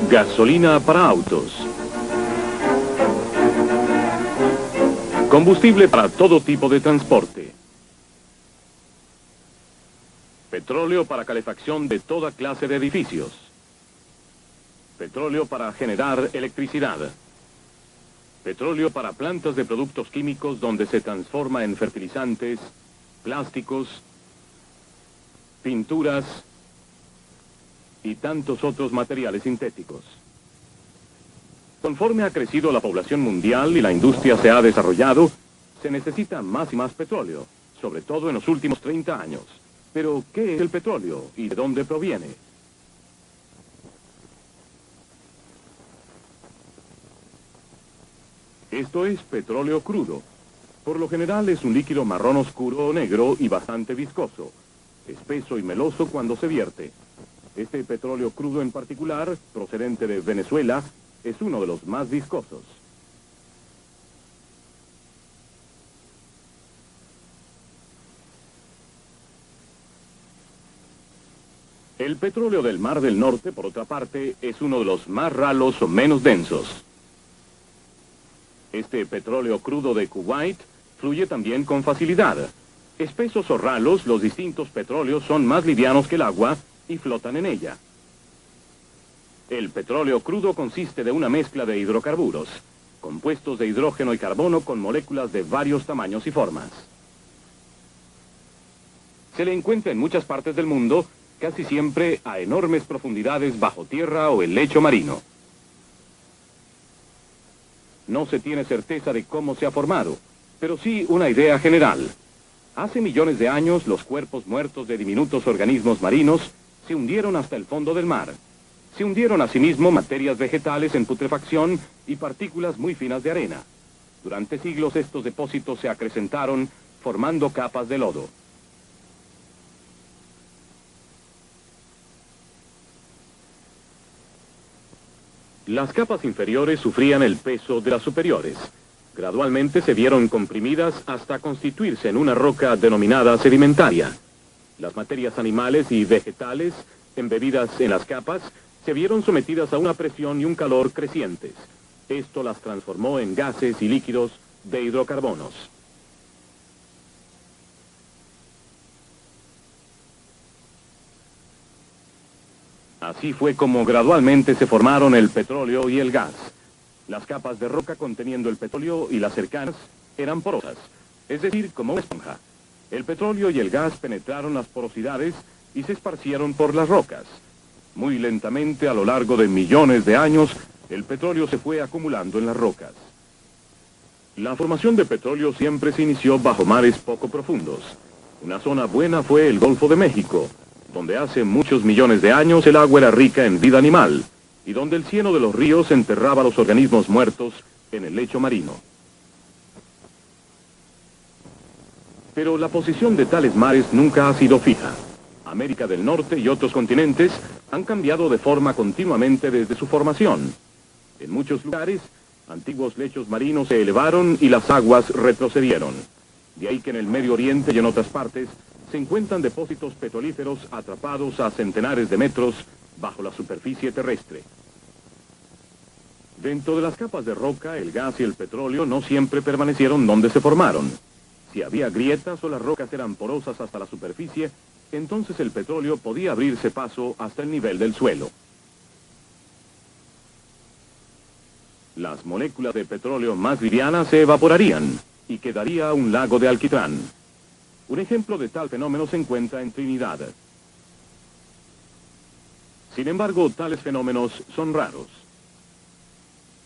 Gasolina para autos. Combustible para todo tipo de transporte. Petróleo para calefacción de toda clase de edificios. Petróleo para generar electricidad. Petróleo para plantas de productos químicos donde se transforma en fertilizantes, plásticos, pinturas y tantos otros materiales sintéticos. Conforme ha crecido la población mundial y la industria se ha desarrollado, se necesita más y más petróleo, sobre todo en los últimos 30 años. Pero, ¿qué es el petróleo y de dónde proviene? Esto es petróleo crudo. Por lo general es un líquido marrón oscuro o negro y bastante viscoso, espeso y meloso cuando se vierte. Este petróleo crudo en particular, procedente de Venezuela, es uno de los más viscosos. El petróleo del Mar del Norte, por otra parte, es uno de los más ralos o menos densos. Este petróleo crudo de Kuwait fluye también con facilidad. Espesos o ralos, los distintos petróleos son más livianos que el agua y flotan en ella. El petróleo crudo consiste de una mezcla de hidrocarburos, compuestos de hidrógeno y carbono con moléculas de varios tamaños y formas. Se le encuentra en muchas partes del mundo, casi siempre a enormes profundidades bajo tierra o el lecho marino. No se tiene certeza de cómo se ha formado, pero sí una idea general. Hace millones de años, los cuerpos muertos de diminutos organismos marinos se hundieron hasta el fondo del mar. Se hundieron asimismo materias vegetales en putrefacción y partículas muy finas de arena. Durante siglos estos depósitos se acrecentaron, formando capas de lodo. Las capas inferiores sufrían el peso de las superiores. Gradualmente se vieron comprimidas hasta constituirse en una roca denominada sedimentaria. Las materias animales y vegetales, embebidas en las capas, se vieron sometidas a una presión y un calor crecientes. Esto las transformó en gases y líquidos de hidrocarbonos. Así fue como gradualmente se formaron el petróleo y el gas. Las capas de roca conteniendo el petróleo y las cercanas eran porosas, es decir, como una esponja. El petróleo y el gas penetraron las porosidades y se esparcieron por las rocas. Muy lentamente, a lo largo de millones de años, el petróleo se fue acumulando en las rocas. La formación de petróleo siempre se inició bajo mares poco profundos. Una zona buena fue el Golfo de México, donde hace muchos millones de años el agua era rica en vida animal, y donde el cieno de los ríos enterraba los organismos muertos en el lecho marino. Pero la posición de tales mares nunca ha sido fija. América del Norte y otros continentes han cambiado de forma continuamente desde su formación. En muchos lugares, antiguos lechos marinos se elevaron y las aguas retrocedieron. De ahí que en el Medio Oriente y en otras partes se encuentran depósitos petrolíferos atrapados a centenares de metros bajo la superficie terrestre. Dentro de las capas de roca, el gas y el petróleo no siempre permanecieron donde se formaron. Si había grietas o las rocas eran porosas hasta la superficie, entonces el petróleo podía abrirse paso hasta el nivel del suelo. Las moléculas de petróleo más livianas se evaporarían y quedaría un lago de alquitrán. Un ejemplo de tal fenómeno se encuentra en Trinidad. Sin embargo, tales fenómenos son raros.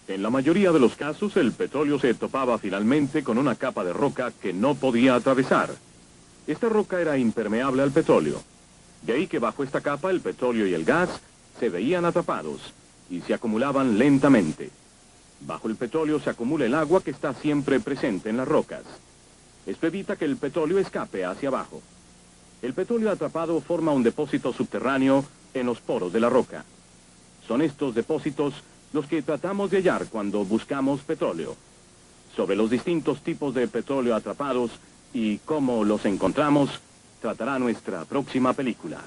En la mayoría de los casos, el petróleo se topaba finalmente con una capa de roca que no podía atravesar. Esta roca era impermeable al petróleo. De ahí que bajo esta capa el petróleo y el gas se veían atrapados y se acumulaban lentamente. Bajo el petróleo se acumula el agua que está siempre presente en las rocas. Esto evita que el petróleo escape hacia abajo. El petróleo atrapado forma un depósito subterráneo en los poros de la roca. Son estos depósitos los que tratamos de hallar cuando buscamos petróleo. Sobre los distintos tipos de petróleo atrapados y cómo los encontramos, tratará nuestra próxima película.